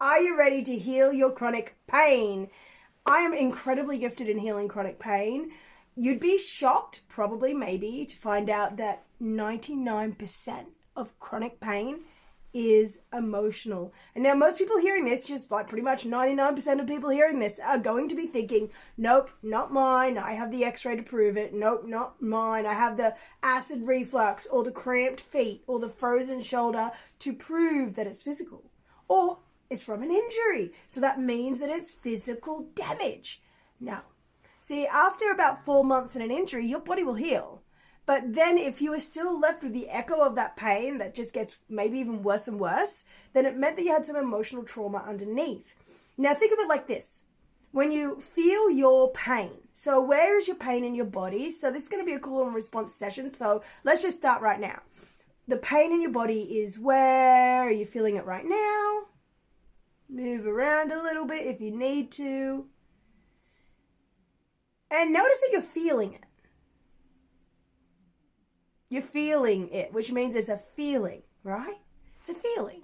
Are you ready to heal your chronic pain? I am incredibly gifted in healing chronic pain. You'd be shocked, probably, maybe, to find out that 99% of chronic pain is emotional. And now most people hearing this, just like pretty much 99% of people hearing this, are going to be thinking, nope, not mine. I have the x-ray to prove it. Nope, not mine. I have the acid reflux or the cramped feet or the frozen shoulder to prove that it's physical. Or it's from an injury. So that means that it's physical damage. No. See, after about 4 months in an injury, your body will heal. But then if you were still left with the echo of that pain that just gets maybe even worse and worse, then it meant that you had some emotional trauma underneath. Now think of it like this. When you feel your pain, so where is your pain in your body? So this is going to be a call and response session. So let's just start right now. The pain in your body is where? Are you feeling it right now? Move around a little bit if you need to. And notice that you're feeling it. You're feeling it, which means it's a feeling, right? It's a feeling.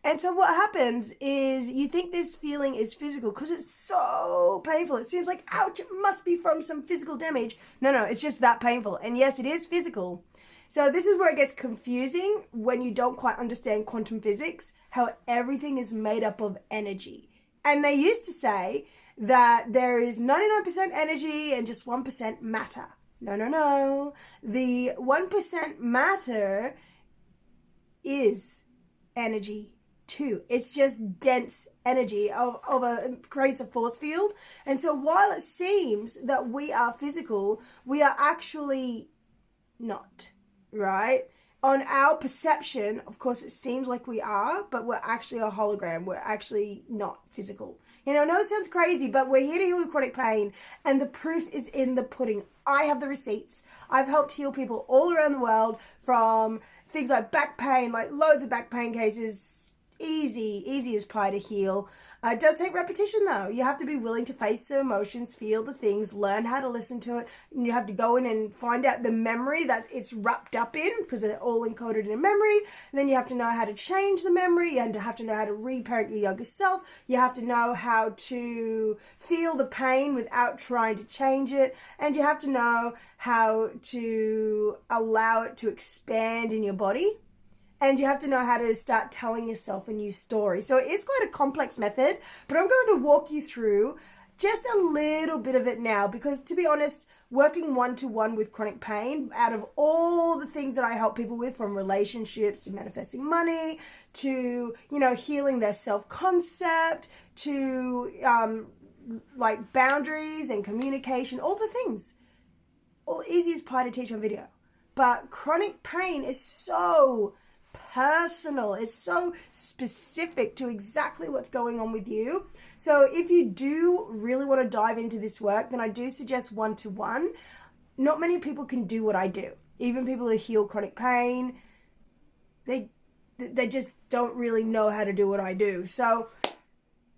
And so what happens is you think this feeling is physical because it's so painful. It seems like, ouch, it must be from some physical damage. No, it's just that painful. And yes, it is physical. So this is where it gets confusing when you don't quite understand quantum physics, how everything is made up of energy. And they used to say that there is 99% energy and just 1% matter. No. The 1% matter is energy too. It's just dense energy creates a force field. And so while it seems that we are physical, we are actually not, right? On our perception, of course, it seems like we are, but we're actually a hologram. We're actually not physical. You know, I know it sounds crazy, but we're here to heal chronic pain, and the proof is in the pudding. I have the receipts. I've helped heal people all around the world from things like back pain, like loads of back pain cases, easy as pie to heal. It does take repetition though. You have to be willing to face the emotions, feel the things, learn how to listen to it. And you have to go in and find out the memory that it's wrapped up in because they're all encoded in a memory. And then you have to know how to change the memory. You have to know how to reparent your younger self. You have to know how to feel the pain without trying to change it. And you have to know how to allow it to expand in your body. And you have to know how to start telling yourself a new story. So it is quite a complex method, but I'm going to walk you through just a little bit of it now because, to be honest, working one-to-one with chronic pain, out of all the things that I help people with, from relationships to manifesting money to, healing their self-concept to like boundaries and communication, all the things. All easy as pie to teach on video. But chronic pain is so personal. It's so specific to exactly what's going on with you. So if you do really want to dive into this work, then I do suggest one-to-one. Not many people can do what I do. Even people who heal chronic pain, they just don't really know how to do what I do. So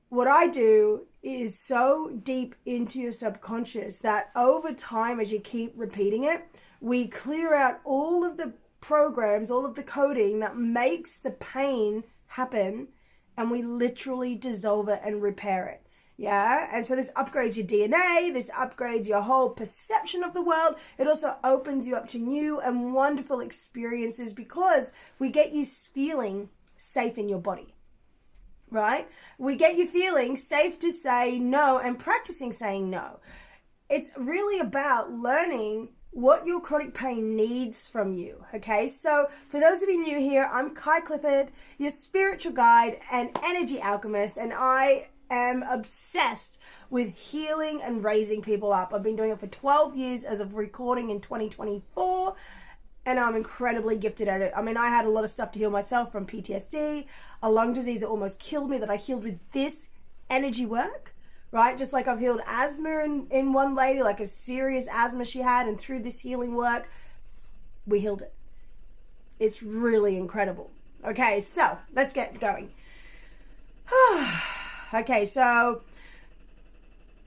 what I do is so deep into your subconscious that over time, as you keep repeating it, we clear out all of the programs, all of the coding that makes the pain happen, and we literally dissolve it and repair it. Yeah, and so this upgrades your DNA, this upgrades your whole perception of the world. It also opens you up to new and wonderful experiences because we get you feeling safe in your body, right? We get you feeling safe to say no and practicing saying no. It's really about learning what your chronic pain needs from you, okay? So for those of you new here, I'm Kai Clifford, your spiritual guide and energy alchemist, and I am obsessed with healing and raising people up. I've been doing it for 12 years as of recording in 2024, and I'm incredibly gifted at it. I mean, I had a lot of stuff to heal myself, from PTSD, a lung disease that almost killed me, that I healed with this energy work. Right? Just like I've healed asthma in one lady, like a serious asthma she had, and through this healing work, we healed it. It's really incredible. Okay, so let's get going. Okay, so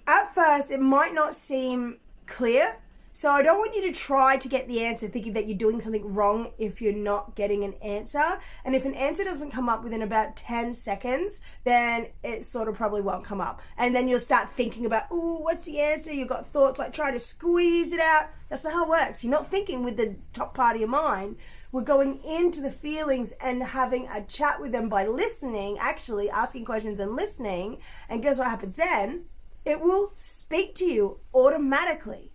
at first it might not seem clear So I don't want you to try to get the answer thinking that you're doing something wrong if you're not getting an answer. And if an answer doesn't come up within about 10 seconds, then it sort of probably won't come up. And then you'll start thinking about, oh, what's the answer? You've got thoughts like trying to squeeze it out. That's not how it works. You're not thinking with the top part of your mind. We're going into the feelings and having a chat with them by listening, actually asking questions and listening. And guess what happens then? It will speak to you automatically.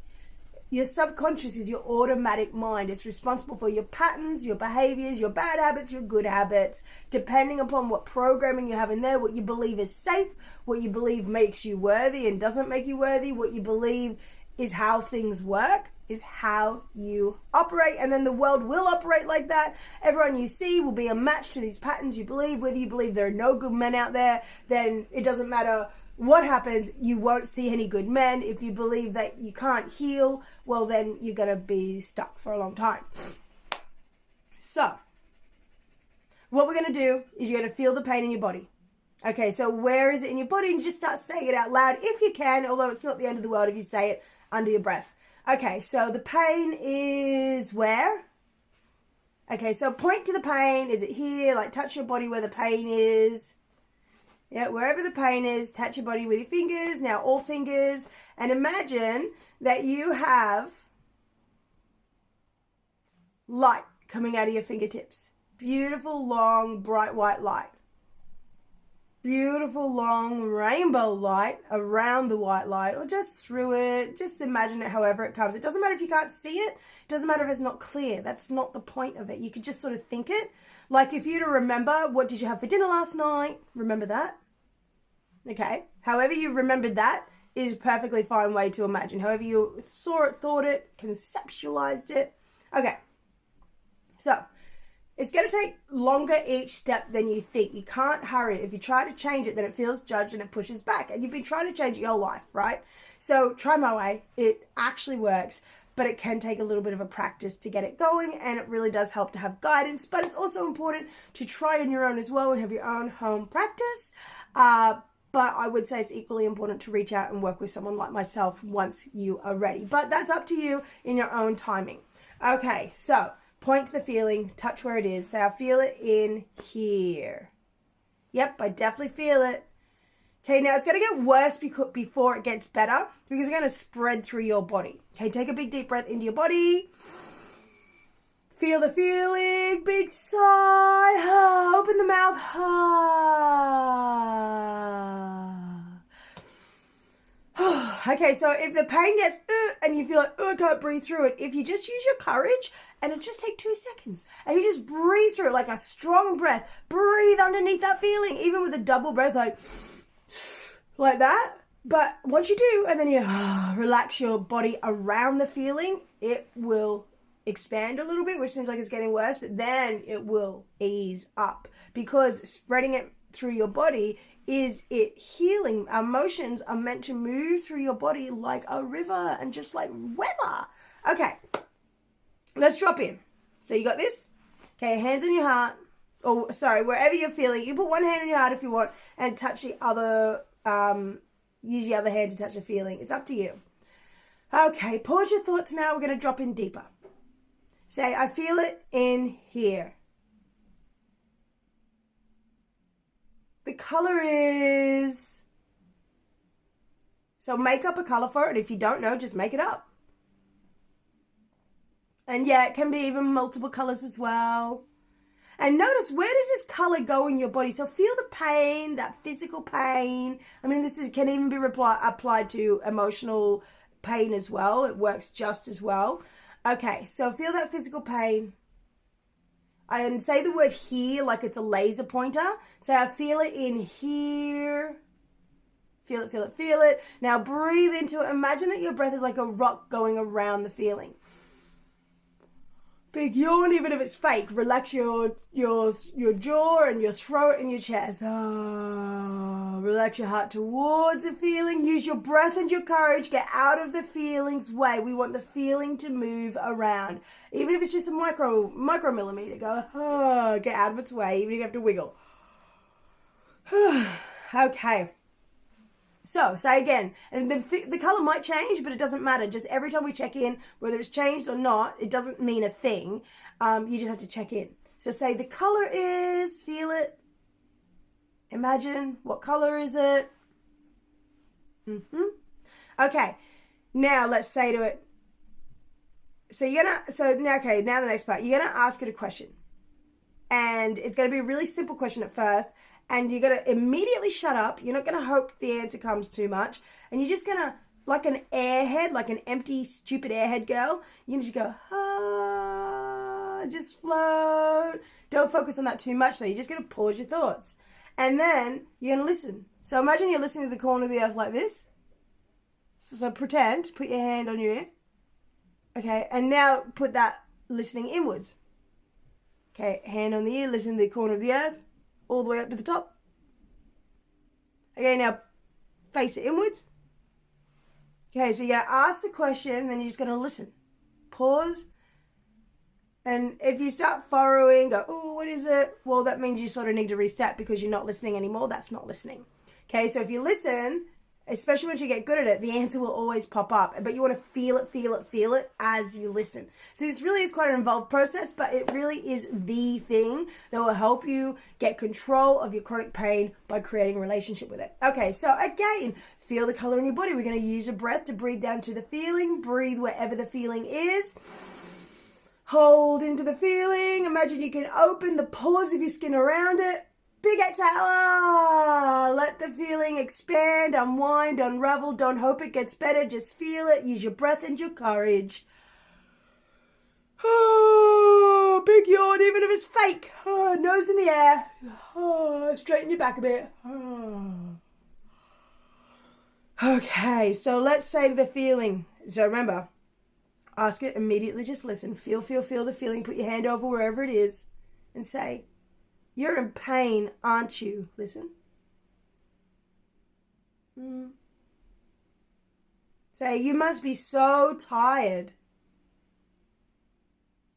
Your subconscious is your automatic mind. It's responsible for your patterns, your behaviors, your bad habits, your good habits, depending upon what programming you have in there, what you believe is safe, what you believe makes you worthy and doesn't make you worthy, what you believe is how things work, is how you operate. And then the world will operate like that. Everyone you see will be a match to these patterns you believe. Whether you believe there are no good men out there, then it doesn't matter what happens, you won't see any good men. If you believe that you can't heal, well, then you're going to be stuck for a long time. So, what we're going to do is you're going to feel the pain in your body. Okay, so where is it in your body? And just start saying it out loud if you can, although it's not the end of the world if you say it under your breath. Okay, so the pain is where? Okay, so point to the pain. Is it here? Like touch your body where the pain is. Yeah, wherever the pain is, touch your body with your fingers, now all fingers, and imagine that you have light coming out of your fingertips. Beautiful, long, bright white light. Beautiful, long, rainbow light around the white light, or just through it. Just imagine it however it comes. It doesn't matter if you can't see it. It doesn't matter if it's not clear. That's not the point of it. You could just sort of think it. Like if you to remember, what did you have for dinner last night? Remember that? Okay. However you remembered that is a perfectly fine way to imagine. However you saw it, thought it, conceptualized it. Okay. So, it's going to take longer each step than you think. You can't hurry it. If you try to change it, then it feels judged and it pushes back. And you've been trying to change it your whole life, right? So, try my way. It actually works. But it can take a little bit of a practice to get it going, and it really does help to have guidance. But it's also important to try on your own as well and have your own home practice. But I would say it's equally important to reach out and work with someone like myself once you are ready. But that's up to you in your own timing. Okay, so point to the feeling, touch where it is. Say, I feel it in here. Yep, I definitely feel it. Okay, now it's going to get worse before it gets better because it's going to spread through your body. Okay, take a big deep breath into your body. Feel the feeling. Big sigh. Open the mouth. Okay, so if the pain gets and you feel like, I can't breathe through it, if you just use your courage and it just take 2 seconds and you just breathe through it like a strong breath, breathe underneath that feeling, even with a double breath, like that. But once you do, and then you relax your body around the feeling, it will expand a little bit, which seems like it's getting worse, but then it will ease up because spreading it through your body is it healing. Emotions are meant to move through your body like a river and just like weather. Okay, let's drop in. So you got this? Okay, hands on your heart. Or sorry, wherever you're feeling. You put one hand on your heart if you want and touch the other, use the other hand to touch the feeling. It's up to you. Okay, pause your thoughts now. We're going to drop in deeper. Say, I feel it in here. The color is... So make up a color for it. If you don't know, just make it up. And yeah, it can be even multiple colors as well. And notice, where does this color go in your body? So feel the pain, that physical pain. I mean, can even be applied to emotional pain as well. It works just as well. Okay, so feel that physical pain. And say the word here like it's a laser pointer. Say, I feel it in here. Feel it, feel it, feel it. Now breathe into it. Imagine that your breath is like a rock going around the feeling. Big yawn, even if it's fake. Relax your jaw and your throat and your chest. Relax your heart towards the feeling. Use your breath and your courage. Get out of the feeling's way. We want the feeling to move around. Even if it's just a micromillimeter. Go, get out of its way, even if you have to wiggle. Okay. So say again, and the color might change, but it doesn't matter. Just every time we check in, whether it's changed or not, it doesn't mean a thing. You just have to check in. So say the color is, feel it. Imagine, what color is it? Okay, now let's say to it. Now the next part, you're gonna ask it a question. And it's gonna be a really simple question at first. And you're going to immediately shut up. You're not going to hope the answer comes too much. And you're just going to, like an airhead, like an empty, stupid airhead girl, you're going to just go, just float. Don't focus on that too much, though. You're just going to pause your thoughts. And then you're going to listen. So imagine you're listening to the corner of the earth like this. So pretend, put your hand on your ear. Okay, and now put that listening inwards. Okay, hand on the ear, listen to the corner of the earth. All the way up to the top. Okay, now face it inwards. Okay, so you're going to ask the question, then you're just going to listen. Pause. And if you start furrowing, go, oh, what is it? Well, that means you sort of need to reset because you're not listening anymore. That's not listening. Okay, so if you listen, especially once you get good at it, the answer will always pop up. But you want to feel it as you listen. So this really is quite an involved process, but it really is the thing that will help you get control of your chronic pain by creating a relationship with it. Okay, so again, feel the color in your body. We're going to use your breath to breathe down to the feeling. Breathe wherever the feeling is. Hold into the feeling. Imagine you can open the pores of your skin around it. Big exhale. Let the feeling expand, unwind, unravel. Don't hope it gets better. Just feel it. Use your breath and your courage. Oh, big yawn, even if it's fake. Oh, nose in the air. Oh, straighten your back a bit. Oh. Okay, so let's say the feeling. So remember, ask it immediately. Just listen. Feel the feeling. Put your hand over wherever it is and say, you're in pain, aren't you? Listen. Say, you must be so tired.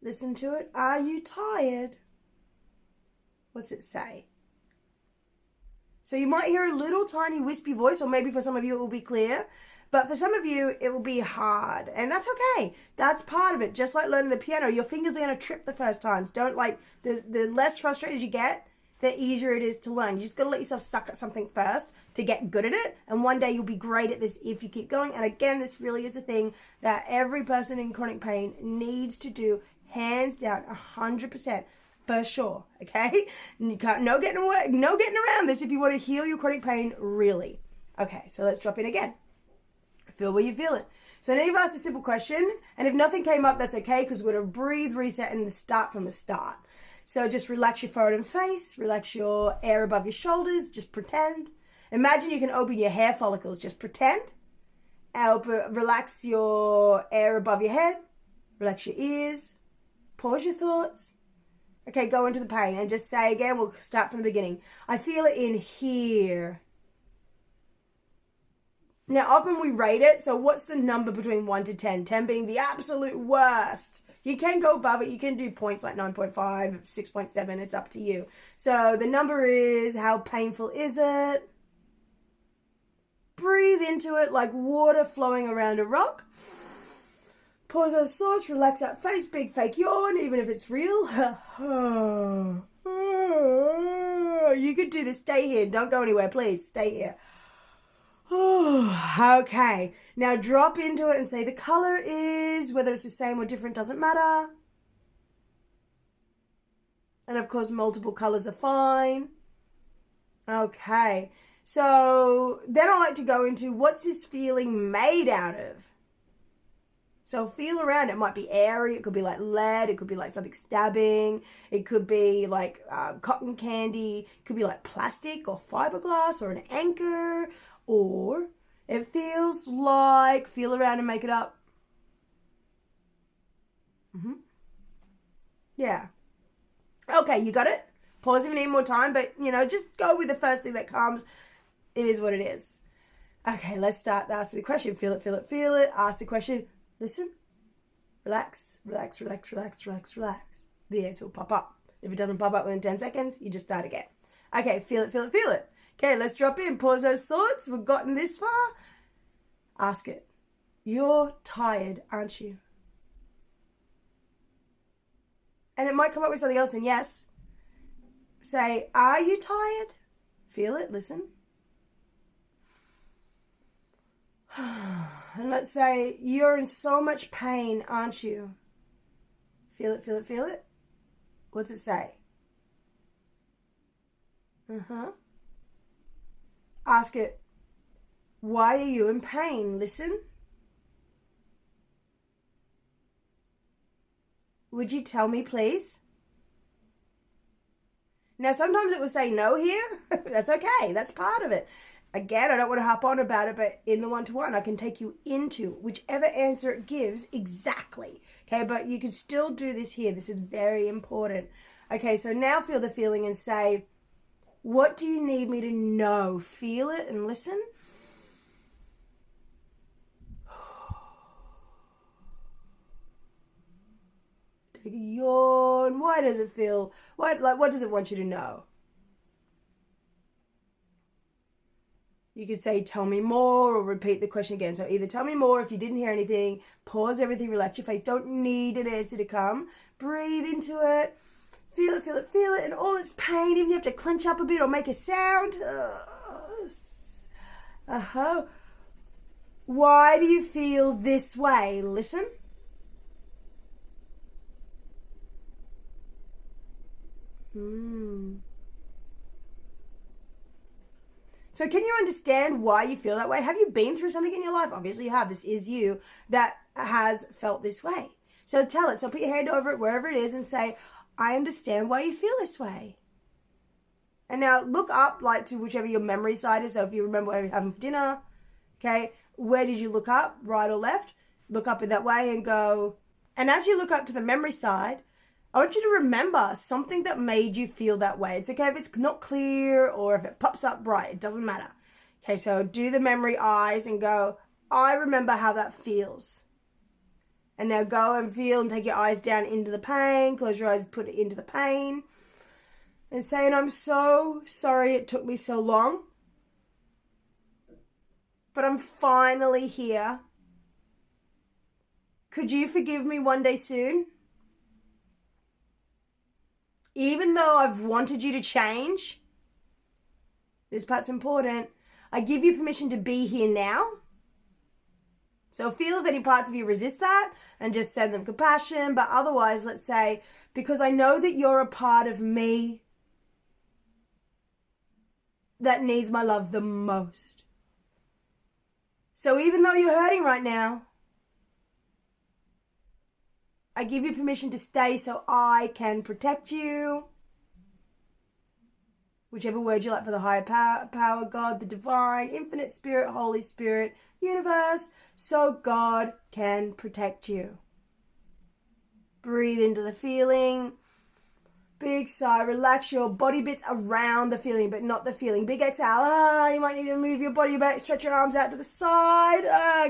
Listen to it. Are you tired? What's it say? So you might hear a little tiny wispy voice, or maybe for some of you it will be clear. But for some of you, it will be hard. And that's okay. That's part of it. Just like learning the piano, your fingers are going to trip the first times. Don't the less frustrated you get, the easier it is to learn. You just got to let yourself suck at something first to get good at it. And one day you'll be great at this if you keep going. And again, this really is a thing that every person in chronic pain needs to do, hands down, 100%. For sure, okay? And you can't, no getting around this if you want to heal your chronic pain, really. Okay, so let's drop in again. Feel where you feel it. So now you've asked a simple question, and if nothing came up, that's okay, because we're going to breathe, reset, and start from the start. So just relax your forehead and face, relax your air above your shoulders, just pretend. Imagine you can open your hair follicles, just pretend. Relax your air above your head, relax your ears, pause your thoughts. Okay, go into the pain and just say again, we'll start from the beginning. I feel it in here. Now, often we rate it, so what's the number between 1 to 10? 10 being the absolute worst. You can go above it. You can do points like 9.5, 6.7. It's up to you. So the number is, how painful is it? Breathe into it like water flowing around a rock. Pause those thoughts, relax that face, big fake yawn, even if it's real. You could do this. Stay here. Don't go anywhere, please. Stay here. Okay. Now drop into it and say the color is, whether it's the same or different, doesn't matter. And of course, multiple colors are fine. Okay. So then I like to go into, what's this feeling made out of? So feel around. It might be airy. It could be like lead. It could be like something stabbing. It could be like cotton candy. It could be like plastic or fiberglass or an anchor. Or it feels like, feel around and make it up. Yeah. Okay, you got it? Pause if you need more time, but, just go with the first thing that comes. It is what it is. Okay, let's start asking the question. Feel it, feel it, feel it. Ask the question. Listen. Relax, relax, relax, relax, relax, relax. The answer will pop up. If it doesn't pop up within 10 seconds, you just start again. Okay, feel it, feel it, feel it. Okay, let's drop in. Pause those thoughts. We've gotten this far. Ask it. You're tired, aren't you? And it might come up with something else, and yes. Say, are you tired? Feel it, listen. And let's say, you're in so much pain, aren't you? Feel it, feel it, feel it. What's it say? Ask it, why are you in pain? Listen. Would you tell me, please? Now, sometimes it will say no here. That's okay. That's part of it. Again, I don't want to hop on about it, but in the one-to-one, I can take you into whichever answer it gives exactly. Okay, but you can still do this here. This is very important. Okay, so now feel the feeling and say, what do you need me to know? Feel it and listen. Take a yawn. Why does it feel? What does it want you to know? You could say, tell me more, or repeat the question again. So either tell me more if you didn't hear anything, pause everything, relax your face. Don't need an answer to come. Breathe into it. Feel it, feel it, feel it. And all its pain, even if you have to clench up a bit or make a sound. Why do you feel this way? Listen. So can you understand why you feel that way? Have you been through something in your life? Obviously you have. This is you that has felt this way. So tell it. So put your hand over it, wherever it is, and say, I understand why you feel this way. And now look up, like, to whichever your memory side is. So if you remember what you're having for dinner, okay, where did you look up, right or left? Look up in that way and go. And as you look up to the memory side, I want you to remember something that made you feel that way. It's okay if it's not clear or if it pops up bright. It doesn't matter. Okay, so do the memory eyes and go, I remember how that feels. And now go and feel and take your eyes down into the pain. Close your eyes, put it into the pain. And saying, I'm so sorry it took me so long. But I'm finally here. Could you forgive me one day soon? Even though I've wanted you to change, this part's important, I give you permission to be here now. So feel if any parts of you resist that and just send them compassion. But otherwise, let's say, because I know that you're a part of me that needs my love the most. So even though you're hurting right now, I give you permission to stay so I can protect you. Whichever word you like for the higher power, God, the divine, infinite spirit, Holy Spirit, universe, so God can protect you. Breathe into the feeling. Big sigh, relax your body bits around the feeling, but not the feeling. Big exhale. You might need to move your body back, stretch your arms out to the side.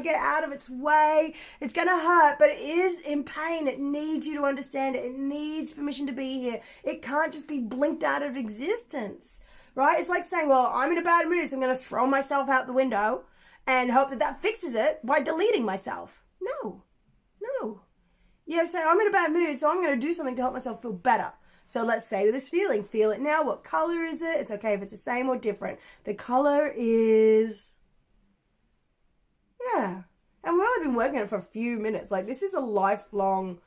Get out of its way. It's going to hurt, but it is in pain. It needs you to understand it. It needs permission to be here. It can't just be blinked out of existence, right? It's like saying, well, I'm in a bad mood, so I'm going to throw myself out the window and hope that that fixes it by deleting myself. No. You have to say, I'm in a bad mood, so I'm going to do something to help myself feel better. So let's say to this feeling, feel it now. What color is it? It's okay if it's the same or different. The color is, yeah. And we've only been working on it for a few minutes. Like, this is a lifelong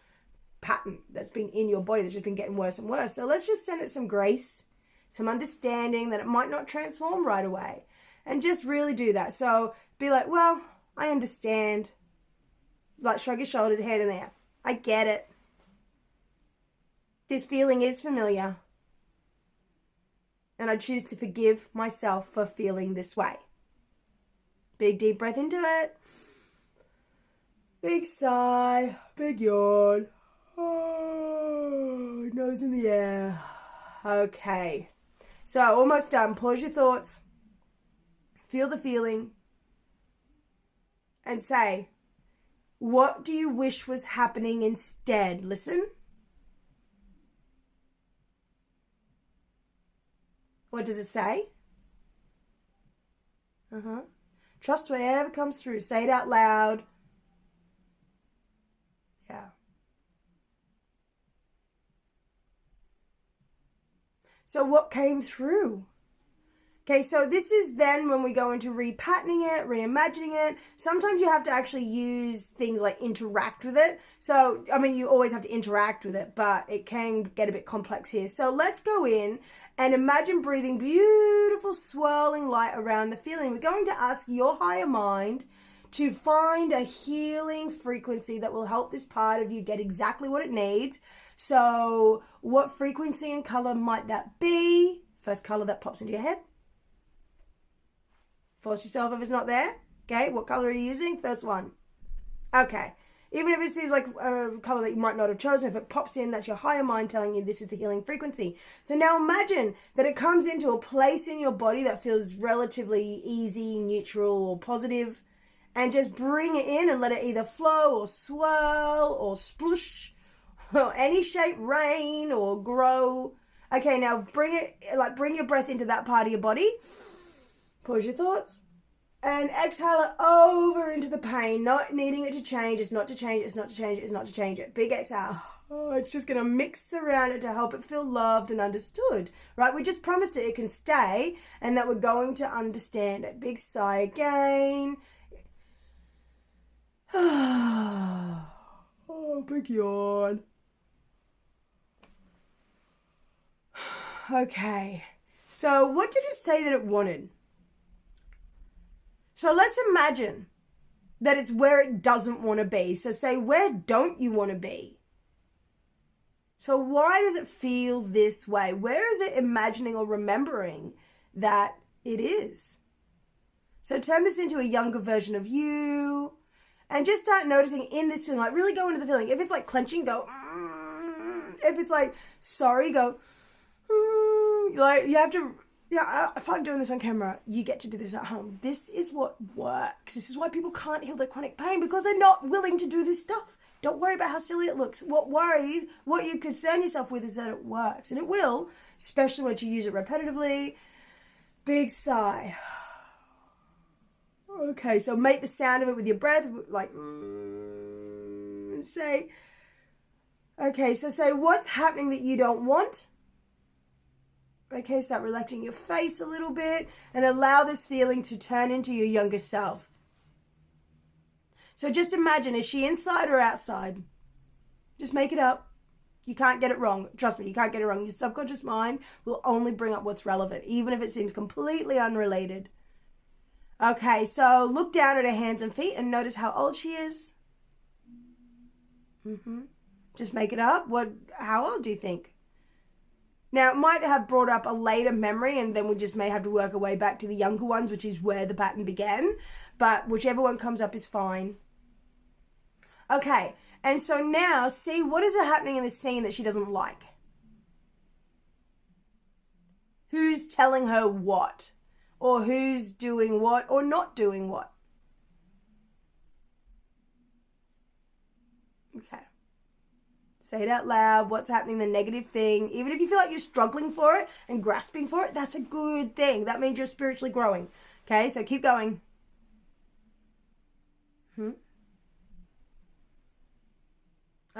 pattern that's been in your body that's just been getting worse and worse. So let's just send it some grace, some understanding that it might not transform right away. And just really do that. So be like, well, I understand. Like, shrug your shoulders, head in there. I get it. This feeling is familiar, and I choose to forgive myself for feeling this way. Big deep breath into it. Big sigh. Big yawn. Oh, nose in the air. Okay. So almost done. Pause your thoughts. Feel the feeling. And say, what do you wish was happening instead? Listen. What does it say? Trust whatever comes through. Say it out loud. Yeah. So what came through? Okay, so this is then when we go into repatterning it, reimagining it. Sometimes you have to actually use things like interact with it. So, I mean, you always have to interact with it, but it can get a bit complex here. So let's go in and imagine breathing beautiful swirling light around the feeling. We're going to ask your higher mind to find a healing frequency that will help this part of you get exactly what it needs. So what frequency and color might that be? First color that pops into your head. Force yourself if it's not there. Okay, what color are you using? First one. Okay. Even if it seems like a color that you might not have chosen, if it pops in, that's your higher mind telling you this is the healing frequency. So now imagine that it comes into a place in your body that feels relatively easy, neutral, or positive, and just bring it in and let it either flow or swirl or sploosh or any shape, rain or grow. Okay, now bring your breath into that part of your body. Pause your thoughts and exhale it over into the pain, not needing it to change. It's not to change it. It's not to change it. It's not to change it. Big exhale. Oh, it's just going to mix around it to help it feel loved and understood, right? We just promised it can stay and that we're going to understand it. Big sigh again. Oh, big yawn. Okay. So what did it say that it wanted? So let's imagine that it's where it doesn't want to be. So say, where don't you want to be? So why does it feel this way? Where is it imagining or remembering that it is? So turn this into a younger version of you and just start noticing in this feeling, like really go into the feeling. If it's like clenching, go, if it's like sorry, go, like you have to. Yeah, if I'm doing this on camera, you get to do this at home. This is what works. This is why people can't heal their chronic pain, because they're not willing to do this stuff. Don't worry about how silly it looks. What you concern yourself with is that it works. And it will, especially once you use it repetitively. Big sigh. Okay, so make the sound of it with your breath, like, and say, okay, so say, what's happening that you don't want? Okay, start relaxing your face a little bit and allow this feeling to turn into your younger self. So just imagine, is she inside or outside? Just make it up. You can't get it wrong. Trust me, you can't get it wrong. Your subconscious mind will only bring up what's relevant, even if it seems completely unrelated. Okay, so look down at her hands and feet and notice how old she is. Just make it up. How old do you think? Now, it might have brought up a later memory, and then we just may have to work our way back to the younger ones, which is where the pattern began. But whichever one comes up is fine. Okay, and so now, see, what is happening in the scene that she doesn't like? Who's telling her what? Or who's doing what or not doing what? Okay. Say it out loud. What's happening, the negative thing. Even if you feel like you're struggling for it and grasping for it, that's a good thing. That means you're spiritually growing. Okay, so keep going.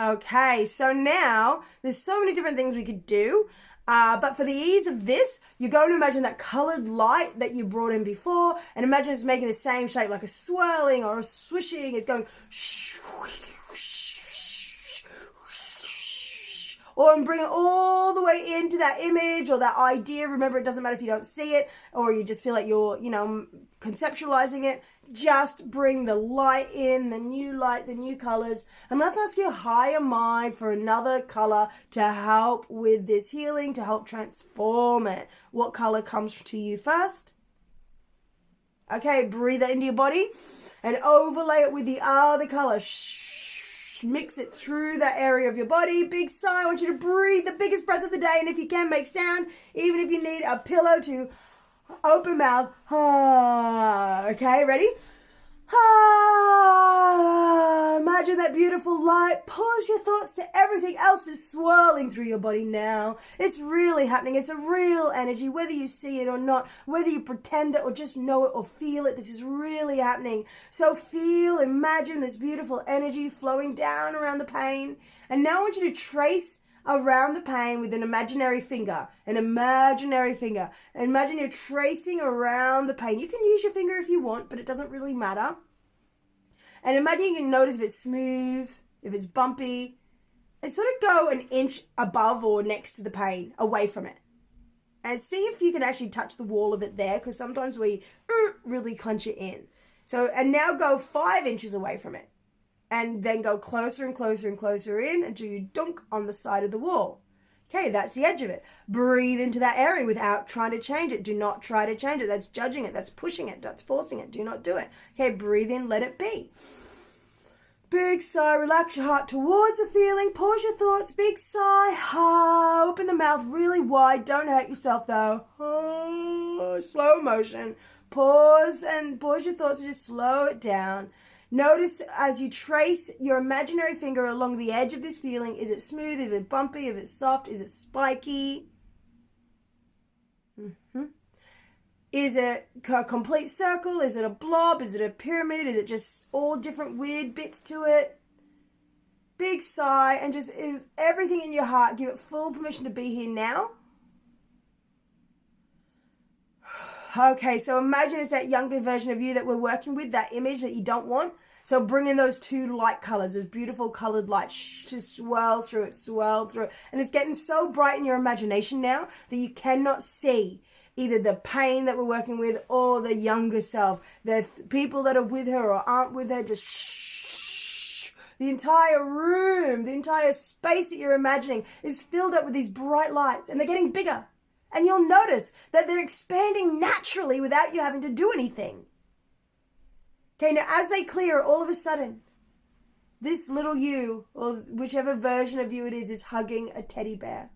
Okay, so now there's so many different things we could do. But for the ease of this, you're going to imagine that colored light that you brought in before, and imagine it's making the same shape, like a swirling or a swishing. It's going or bring it all the way into that image or that idea. Remember, it doesn't matter if you don't see it or you just feel like you're, conceptualizing it. Just bring the light in, the new colors. And let's ask your higher mind for another color to help with this healing, to help transform it. What color comes to you first? Okay, breathe that into your body and overlay it with the other color. Mix it through that area of your body. Big sigh. I want you to breathe the biggest breath of the day. And if you can, make sound. Even if you need a pillow to open mouth. Okay, ready? Imagine that beautiful light. Pause your thoughts to everything else is swirling through your body now. It's really happening. It's a real energy, whether you see it or not, whether you pretend it or just know it or feel it. This is really happening. So imagine this beautiful energy flowing down around the pain. And now I want you to trace around the pain with an imaginary finger. Imagine you're tracing around the pain. You can use your finger if you want, but it doesn't really matter. And imagine you can notice if it's smooth, if it's bumpy, and sort of go an inch above or next to the pain, away from it. And see if you can actually touch the wall of it there, because sometimes we really clench it in. So, and now go 5 inches away from it. And then go closer and closer and closer in until you dunk on the side of the wall. Okay, that's the edge of it. Breathe into that area without trying to change it. Do not try to change it. That's judging it. That's pushing it. That's forcing it. Do not do it. Okay, breathe in. Let it be. Big sigh. Relax your heart towards the feeling. Pause your thoughts. Big sigh. Open the mouth really wide. Don't hurt yourself though. Slow motion. Pause your thoughts and just slow it down. Notice as you trace your imaginary finger along the edge of this feeling, is it smooth, is it bumpy, is it soft, is it spiky? Is it a complete circle? Is it a blob? Is it a pyramid? Is it just all different weird bits to it? Big sigh and just everything in your heart, give it full permission to be here now. Okay, so imagine it's that younger version of you that we're working with, that image that you don't want. So bring in those 2 light colors, those beautiful colored lights, just swirl through it. And it's getting so bright in your imagination now that you cannot see either the pain that we're working with or the younger self. The people that are with her or aren't with her, just shh. The entire room, the entire space that you're imagining is filled up with these bright lights, and they're getting bigger. And you'll notice that they're expanding naturally without you having to do anything. Okay, now as they clear, all of a sudden, this little you, or whichever version of you it is hugging a teddy bear.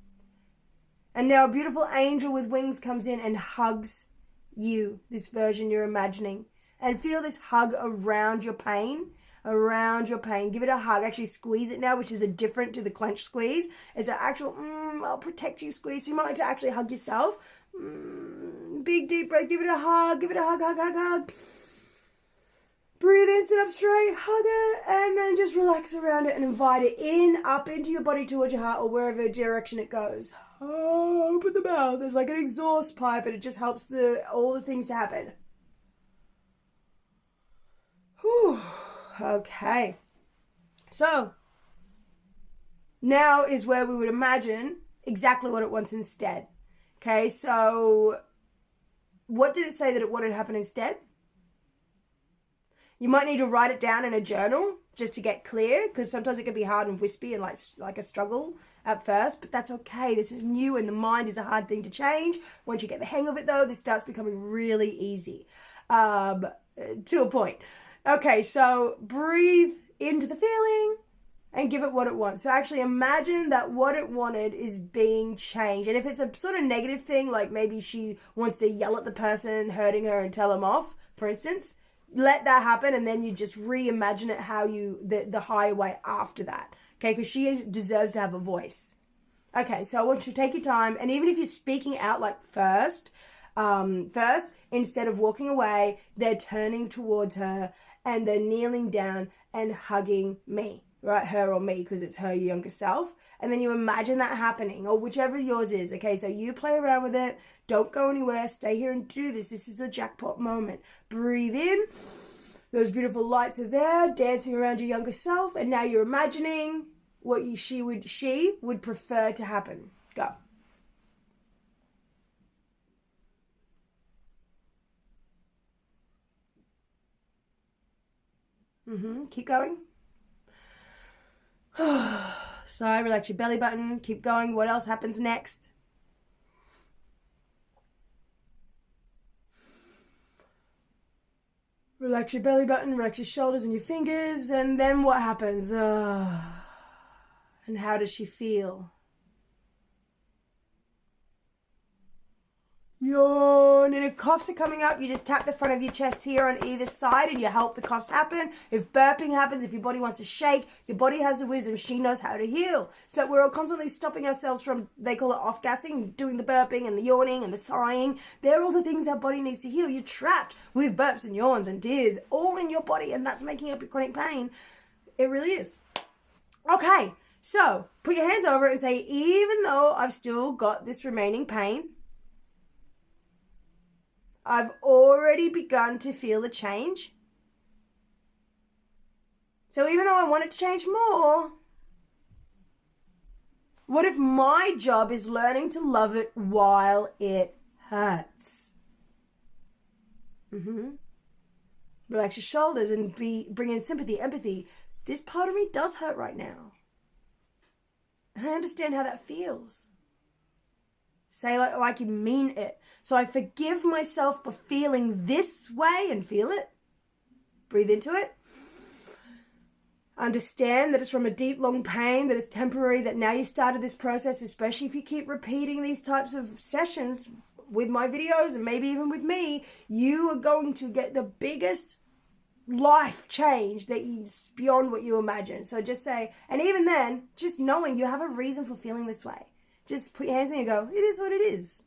And now a beautiful angel with wings comes in and hugs you, this version you're imagining. And feel this hug around your pain. Give it a hug. Actually squeeze it now, which is a different to the clench squeeze. It's an actual, I'll protect you squeeze. So you might like to actually hug yourself. Big deep breath. Give it a hug. Hug. Breathe in, sit up straight, hug it, and then just relax around it and invite it in, up into your body towards your heart or wherever direction it goes. Open the mouth. There's like an exhaust pipe, and it just helps all the things to happen. Whew. Okay. So, now is where we would imagine exactly what it wants instead. Okay, so what did it say that it wanted to happen instead? You might need to write it down in a journal just to get clear, because sometimes it can be hard and wispy and like a struggle at first, but that's okay. This is new and the mind is a hard thing to change. Once you get the hang of it though, this starts becoming really easy to a point. Okay, so breathe into the feeling and give it what it wants. So actually imagine that what it wanted is being changed. And if it's a sort of negative thing, like maybe she wants to yell at the person hurting her and tell them off, for instance, let that happen, and then you just reimagine it how the higher way after that. Okay, because she deserves to have a voice. Okay, so I want you to take your time, and even if you're speaking out like first, instead of walking away, they're turning towards her and they're kneeling down and hugging me, right? Her or me, because it's her younger self. And then you imagine that happening, or whichever yours is. Okay, so you play around with it. Don't go anywhere. Stay here and do this. This is the jackpot moment. Breathe in. Those beautiful lights are there, dancing around your younger self. And now you're imagining what she would prefer to happen. Go. Keep going. Sigh, relax your belly button. Keep going. What else happens next? Relax your belly button, relax your shoulders and your fingers, and then what happens? And how does she feel? yawn. And if coughs are coming up, you just tap the front of your chest here on either side and you help the coughs happen. If burping happens, if your body wants to shake, your body has the wisdom. She knows how to heal. So we're constantly stopping ourselves from, they call it off-gassing, doing the burping and the yawning and the sighing. They're all the things our body needs to heal. You're trapped with burps and yawns and tears all in your body, and that's making up your chronic pain. It really is. Okay, so put your hands over it and say, even though I've still got this remaining pain, I've already begun to feel a change. So even though I want it to change more, what if my job is learning to love it while it hurts? Relax your shoulders and bring in sympathy, empathy. This part of me does hurt right now. And I understand how that feels. Say like you mean it. So I forgive myself for feeling this way and feel it. Breathe into it. Understand that it's from a deep, long pain, that it's temporary, that now you started this process, especially if you keep repeating these types of sessions with my videos and maybe even with me, you are going to get the biggest life change that is beyond what you imagine. So just say, and even then, just knowing you have a reason for feeling this way. Just put your hands in and go, it is what it is.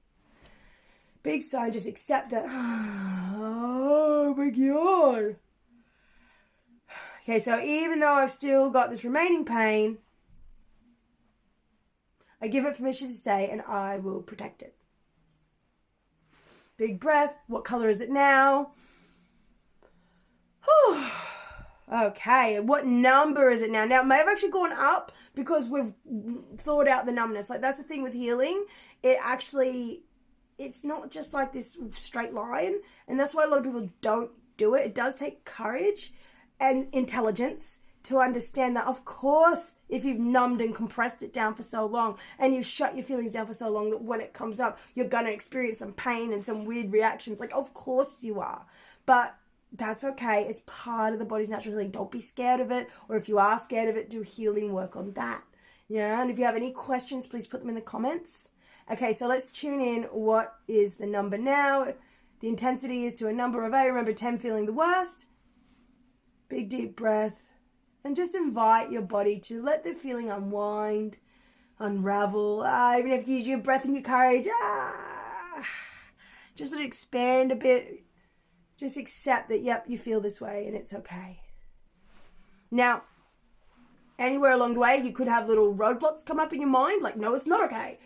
Big sign, just accept it. Oh my God. Okay, so even though I've still got this remaining pain, I give it permission to stay and I will protect it. Big breath. What color is it now? Whew. Okay, what number is it now? Now, it may have actually gone up because we've thawed out the numbness. Like, that's the thing with healing. It's not just like this straight line. And that's why a lot of people don't do it. It does take courage and intelligence to understand that, of course, if you've numbed and compressed it down for so long and you've shut your feelings down for so long, that when it comes up, you're going to experience some pain and some weird reactions. Like, of course you are. But that's okay. It's part of the body's natural healing. Don't be scared of it. Or if you are scared of it, do healing work on that. Yeah. And if you have any questions, please put them in the comments. Okay. So let's tune in. What is the number now? The intensity is to a number of 8. Remember 10 feeling the worst. Big deep breath. And just invite your body to let the feeling unwind, unravel. Even if you use your breath and your courage. Just let it expand a bit. Just accept that, yep, you feel this way and it's okay. Now, anywhere along the way, you could have little roadblocks come up in your mind. Like, no, it's not okay.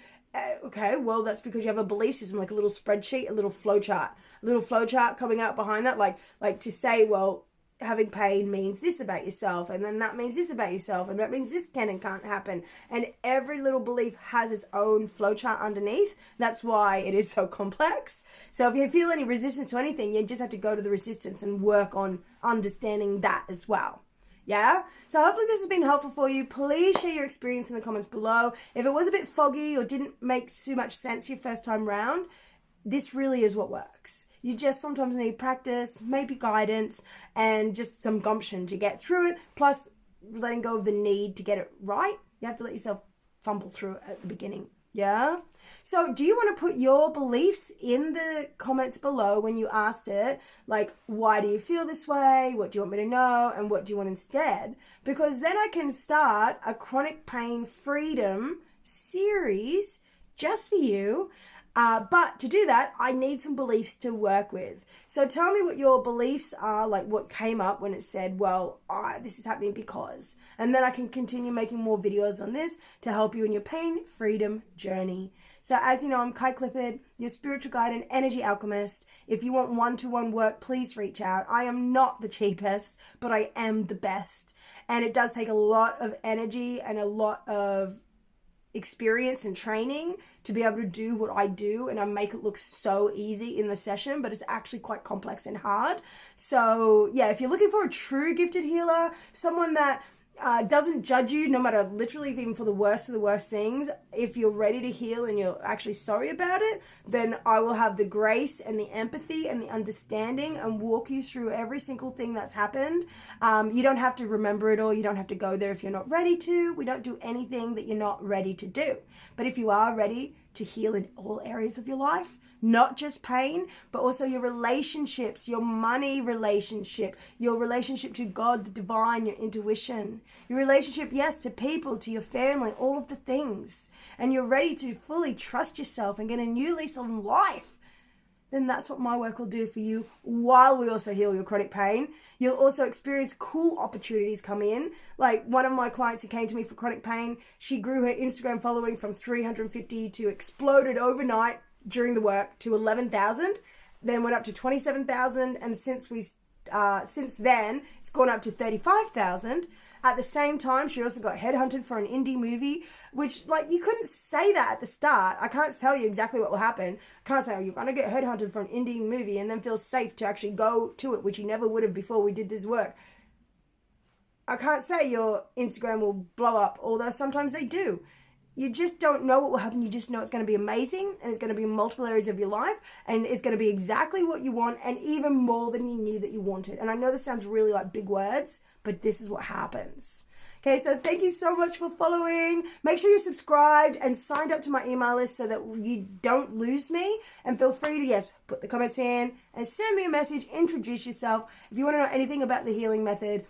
Okay, well, that's because you have a belief system, like a little spreadsheet, a little flowchart coming out behind that. Like to say, well, having pain means this about yourself, and then that means this about yourself, and that means this can and can't happen. And every little belief has its own flowchart underneath. That's why it is so complex. So if you feel any resistance to anything, you just have to go to the resistance and work on understanding that as well. Yeah? So hopefully this has been helpful for you. Please share your experience in the comments below. If it was a bit foggy or didn't make too much sense your first time round, this really is what works. You just sometimes need practice, maybe guidance, and just some gumption to get through it. Plus, letting go of the need to get it right. You have to let yourself fumble through it at the beginning. Yeah? So do you want to put your beliefs in the comments below when you asked it? Like, why do you feel this way? What do you want me to know? And what do you want instead? Because then I can start a chronic pain freedom series just for you. But to do that, I need some beliefs to work with. So tell me what your beliefs are, like what came up when it said, well, this is happening because. And then I can continue making more videos on this to help you in your pain freedom journey. So as you know, I'm Kai Clifford, your spiritual guide and energy alchemist. If you want one-to-one work, please reach out. I am not the cheapest, but I am the best. And it does take a lot of energy and a lot of experience and training to be able to do what I do, and I make it look so easy in the session, but it's actually quite complex and hard. So yeah, if you're looking for a true gifted healer, someone that doesn't judge you, no matter literally even for the worst of the worst things, if you're ready to heal and you're actually sorry about it, then I will have the grace and the empathy and the understanding and walk you through every single thing that's happened. You don't have to remember it all. You don't have to go there if you're not ready to. We don't do anything that you're not ready to do. But if you are ready to heal in all areas of your life, not just pain, but also your relationships, your money relationship, your relationship to God, the divine, your intuition, your relationship, yes, to people, to your family, all of the things, and you're ready to fully trust yourself and get a new lease on life, then that's what my work will do for you, while we also heal your chronic pain. You'll also experience cool opportunities come in. Like one of my clients who came to me for chronic pain, she grew her Instagram following from 350 to exploded overnight during the work to 11,000, then went up to 27,000, and since then it's gone up to 35,000. At the same time, she also got headhunted for an indie movie, which, like, you couldn't say that at the start. I can't tell you exactly what will happen. I can't say, oh, you're going to get headhunted for an indie movie and then feel safe to actually go to it, which you never would have before we did this work. I can't say your Instagram will blow up, although sometimes they do. You just don't know what will happen. You just know it's going to be amazing, and it's going to be in multiple areas of your life, and it's going to be exactly what you want, and even more than you knew that you wanted. And I know this sounds really like big words, but this is what happens. Okay, so thank you so much for following. Make sure you're subscribed and signed up to my email list so that you don't lose me. And feel free to, yes, put the comments in and send me a message, introduce yourself. If you want to know anything about the healing method,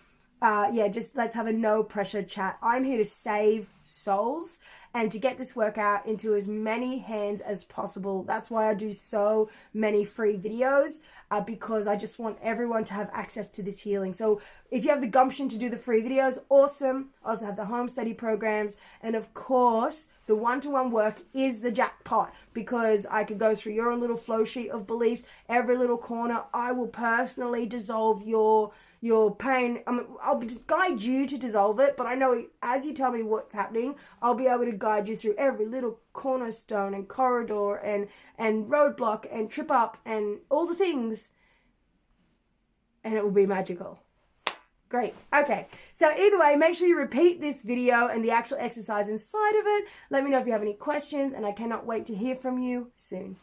just let's have a no pressure chat. I'm here to save souls and to get this work out into as many hands as possible. That's why I do so many free videos, because I just want everyone to have access to this healing. So if you have the gumption to do the free videos, awesome. I also have the home study programs. And of course, the one-to-one work is the jackpot, because I could go through your own little flow sheet of beliefs, every little corner. I will personally dissolve your pain. I'll guide you to dissolve it, but I know as you tell me what's happening, I'll be able to guide you through every little cornerstone and corridor and roadblock and trip up and all the things, and it will be magical. Great. Okay. So either way, make sure you repeat this video and the actual exercise inside of it. Let me know if you have any questions, and I cannot wait to hear from you soon.